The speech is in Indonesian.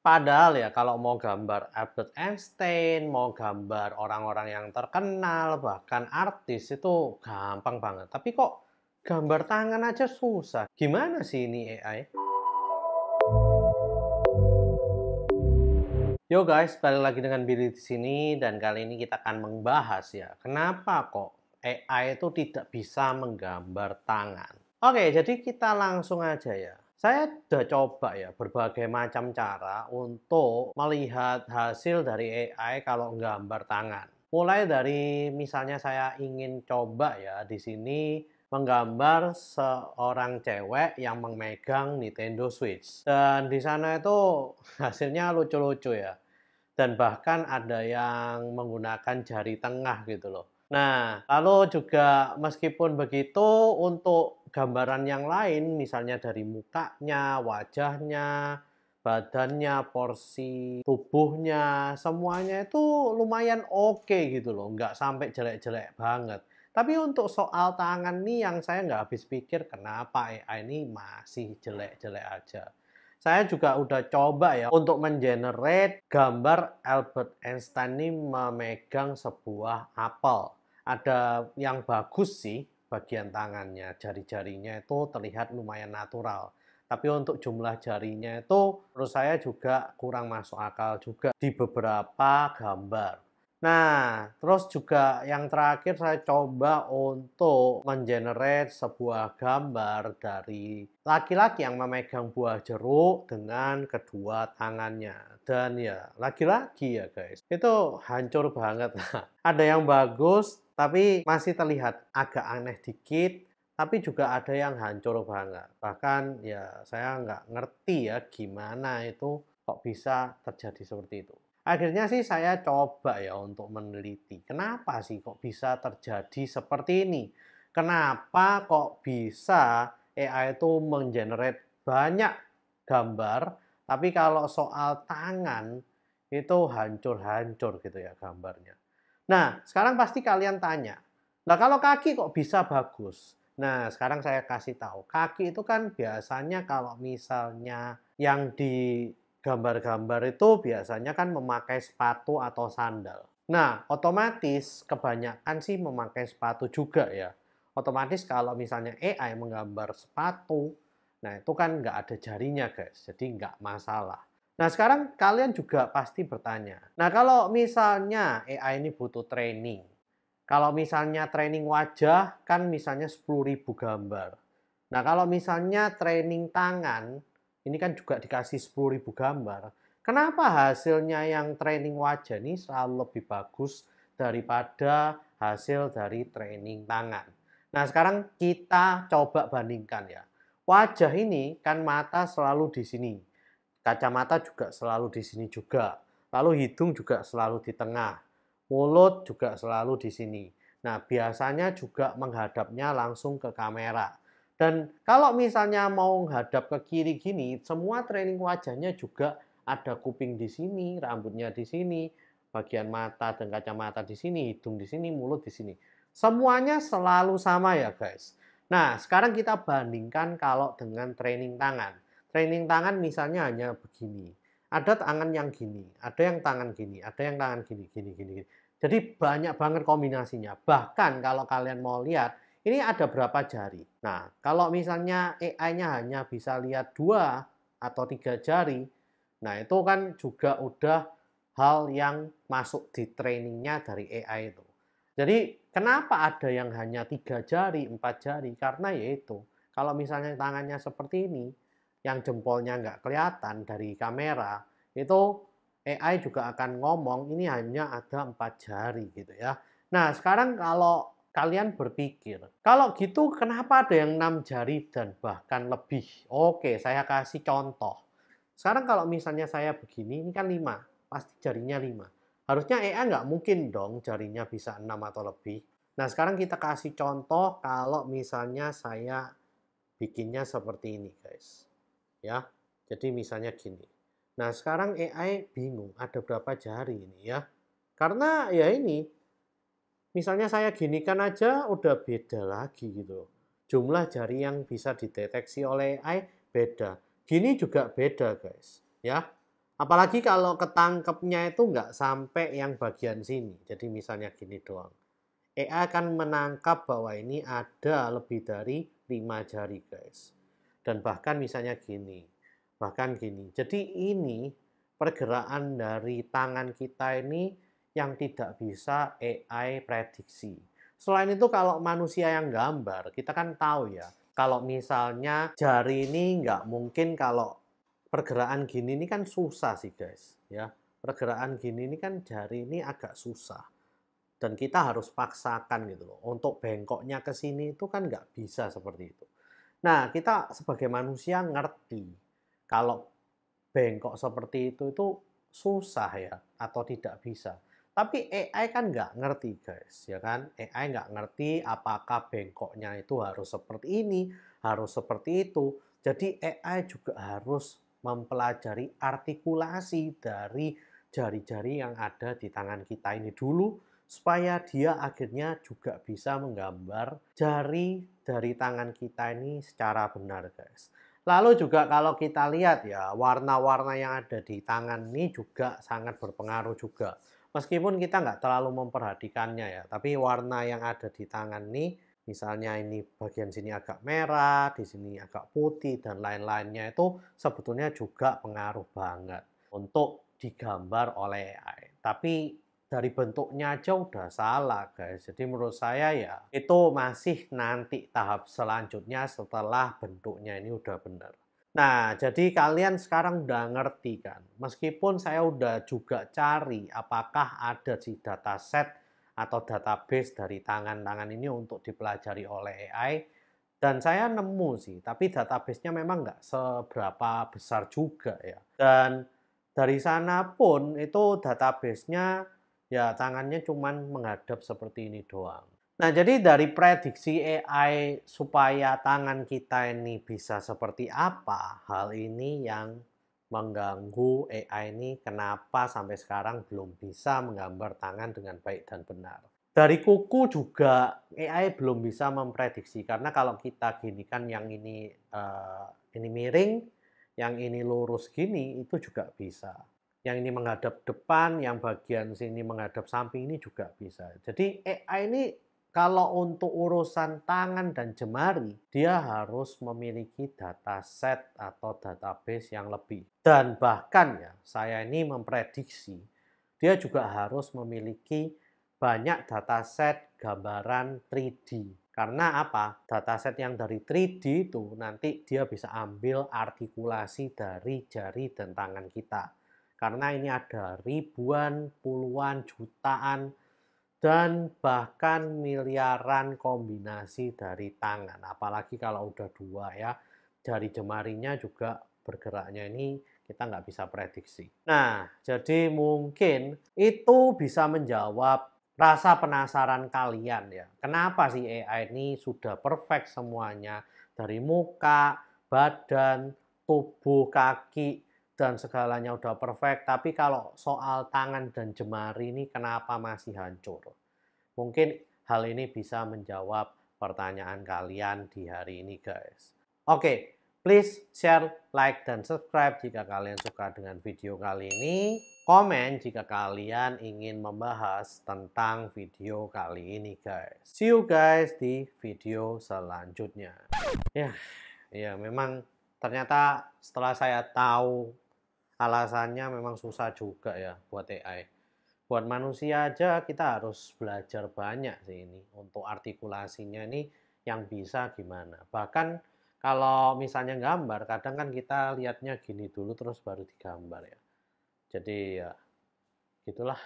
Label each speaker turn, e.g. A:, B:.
A: Padahal ya kalau mau gambar Albert Einstein, mau gambar orang-orang yang terkenal, bahkan artis itu gampang banget. Tapi kok gambar tangan aja susah. Gimana sih ini AI? Yo guys, balik lagi dengan Billy di sini dan kali ini kita akan membahas ya, kenapa kok AI itu tidak bisa menggambar tangan. Oke, jadi kita langsung aja ya. Saya udah coba ya berbagai macam cara untuk melihat hasil dari AI kalau gambar tangan. Mulai dari misalnya saya ingin coba ya di sini menggambar seorang cewek yang memegang Nintendo Switch. Dan di sana itu hasilnya lucu-lucu ya. Dan bahkan ada yang menggunakan jari tengah gitu loh. Nah, lalu juga meskipun begitu untuk gambaran yang lain, misalnya dari mukanya, wajahnya, badannya, porsi tubuhnya, semuanya itu lumayan oke gitu loh, nggak sampai jelek-jelek banget. Tapi untuk soal tangan nih yang saya nggak habis pikir kenapa AI ini masih jelek-jelek aja. Saya juga udah coba ya untuk mengenerate gambar Albert Einstein ini memegang sebuah apel. Ada yang bagus sih bagian tangannya, jari-jarinya itu terlihat lumayan natural. Tapi untuk jumlah jarinya itu menurut saya juga kurang masuk akal juga di beberapa gambar. Nah, terus juga yang terakhir saya coba untuk mengenerate sebuah gambar dari laki-laki yang memegang buah jeruk dengan kedua tangannya. Dan ya, lagi-lagi ya guys, itu hancur banget. Ada yang bagus, tapi masih terlihat agak aneh dikit, tapi juga ada yang hancur banget. Bahkan ya saya nggak ngerti ya gimana itu kok bisa terjadi seperti itu. Akhirnya sih saya coba ya untuk meneliti, kenapa sih kok bisa terjadi seperti ini? Kenapa kok bisa AI itu menggenerate banyak gambar, tapi kalau soal tangan itu hancur-hancur gitu ya gambarnya. Nah, sekarang pasti kalian tanya, nah kalau kaki kok bisa bagus? Nah, sekarang saya kasih tahu, kaki itu kan biasanya kalau misalnya yang di gambar-gambar itu biasanya kan memakai sepatu atau sandal. Nah, otomatis kebanyakan sih memakai sepatu juga ya. Otomatis kalau misalnya AI menggambar sepatu, nah itu kan nggak ada jarinya guys, jadi nggak masalah. Nah, sekarang kalian juga pasti bertanya, nah kalau misalnya AI ini butuh training, kalau misalnya training wajah kan misalnya 10.000 gambar. Nah, kalau misalnya training tangan, ini kan juga dikasih 10.000 gambar. Kenapa hasilnya yang training wajah ini selalu lebih bagus daripada hasil dari training tangan? Nah, sekarang kita coba bandingkan ya. Wajah ini kan mata selalu di sini. Kacamata juga selalu di sini juga. Lalu hidung juga selalu di tengah. Mulut juga selalu di sini. Nah, biasanya juga menghadapnya langsung ke kamera. Dan kalau misalnya mau menghadap ke kiri gini, semua training wajahnya juga ada kuping di sini, rambutnya di sini, bagian mata dan kacamata di sini, hidung di sini, mulut di sini. Semuanya selalu sama ya guys. Nah, sekarang kita bandingkan kalau dengan training tangan. Training tangan misalnya hanya begini. Ada tangan yang gini, ada yang tangan gini, ada yang tangan gini, gini, gini, gini. Jadi banyak banget kombinasinya. Bahkan kalau kalian mau lihat, ini ada berapa jari. Nah, kalau misalnya AI-nya hanya bisa lihat 2 atau 3 jari, nah itu kan juga udah hal yang masuk di trainingnya dari AI itu. Jadi kenapa ada yang hanya 3 jari, 4 jari? Karena yaitu, kalau misalnya tangannya seperti ini, yang jempolnya nggak kelihatan dari kamera, itu AI juga akan ngomong ini hanya ada 4 jari gitu ya. Nah, sekarang kalau kalian berpikir, kalau gitu kenapa ada yang 6 jari dan bahkan lebih? Oke, saya kasih contoh. Sekarang kalau misalnya saya begini, ini kan 5, pasti jarinya 5. Harusnya AI nggak mungkin dong jarinya bisa 6 atau lebih. Nah, sekarang kita kasih contoh kalau misalnya saya bikinnya seperti ini, guys. Ya, jadi misalnya gini. Nah, sekarang AI bingung ada berapa jari ini ya. Karena ya ini, misalnya saya ginikan aja udah beda lagi gitu. Jumlah jari yang bisa dideteksi oleh AI beda. Gini juga beda guys. Ya. Apalagi kalau ketangkepnya itu nggak sampai yang bagian sini. Jadi misalnya gini doang. AI akan menangkap bahwa ini ada lebih dari 5 jari guys. Dan bahkan misalnya gini. Bahkan gini. Jadi ini pergerakan dari tangan kita ini yang tidak bisa AI prediksi. Selain itu kalau manusia yang gambar, kita kan tahu ya. Kalau misalnya jari ini nggak mungkin kalau pergerakan gini ini kan susah sih guys ya. Pergerakan gini ini kan jari ini agak susah dan kita harus paksakan gitu loh. Untuk bengkoknya ke sini itu kan nggak bisa seperti itu. Nah, kita sebagai manusia ngerti kalau bengkok seperti itu susah ya atau tidak bisa. Tapi AI kan nggak ngerti guys, ya kan? AI nggak ngerti apakah bengkoknya itu harus seperti ini, harus seperti itu. Jadi AI juga harus mempelajari artikulasi dari jari-jari yang ada di tangan kita ini dulu supaya dia akhirnya juga bisa menggambar jari dari tangan kita ini secara benar guys. Lalu juga kalau kita lihat ya, warna-warna yang ada di tangan ini juga sangat berpengaruh juga. Meskipun kita nggak terlalu memperhatikannya ya, tapi warna yang ada di tangan ini, misalnya ini bagian sini agak merah, di sini agak putih, dan lain-lainnya itu sebetulnya juga pengaruh banget untuk digambar oleh AI. Tapi dari bentuknya aja udah salah guys. Jadi menurut saya ya itu masih nanti tahap selanjutnya setelah bentuknya ini udah benar. Nah, jadi kalian sekarang udah ngerti kan? Meskipun saya udah juga cari apakah ada di dataset atau database dari tangan-tangan ini untuk dipelajari oleh AI, dan saya nemu sih, tapi database-nya memang nggak seberapa besar juga ya. Dan dari sana pun itu database-nya ya tangannya cuman menghadap seperti ini doang. Nah, jadi dari prediksi AI supaya tangan kita ini bisa seperti apa, hal ini yang mengganggu AI ini kenapa sampai sekarang belum bisa menggambar tangan dengan baik dan benar. Dari kuku juga AI belum bisa memprediksi karena kalau kita gini kan yang ini miring, yang ini lurus gini itu juga bisa. Yang ini menghadap depan, yang bagian sini menghadap samping ini juga bisa. Jadi AI ini kalau untuk urusan tangan dan jemari, dia harus memiliki dataset atau database yang lebih. Dan bahkan ya, saya ini memprediksi, dia juga harus memiliki banyak dataset gambaran 3D. Karena apa? Dataset yang dari 3D itu nanti dia bisa ambil artikulasi dari jari dan tangan kita. Karena ini ada ribuan, puluhan, jutaan, dan bahkan miliaran kombinasi dari tangan. Apalagi kalau udah dua ya, jari jemarinya juga bergeraknya ini kita nggak bisa prediksi. Nah, jadi mungkin itu bisa menjawab rasa penasaran kalian ya. Kenapa sih AI ini sudah perfect semuanya dari muka, badan, tubuh, kaki, dan segalanya udah perfect, tapi kalau soal tangan dan jemari ini kenapa masih hancur? Mungkin hal ini bisa menjawab pertanyaan kalian di hari ini guys. Oke, please share, like, dan subscribe jika kalian suka dengan video kali ini. Komen jika kalian ingin membahas tentang video kali ini guys. See you guys di video selanjutnya. Ya, ya memang ternyata setelah saya tahu alasannya memang susah juga ya buat AI. Buat manusia aja kita harus belajar banyak sih ini untuk artikulasinya ini yang bisa gimana. Bahkan kalau misalnya gambar, kadang kan kita lihatnya gini dulu terus baru digambar ya. Jadi ya gitulah.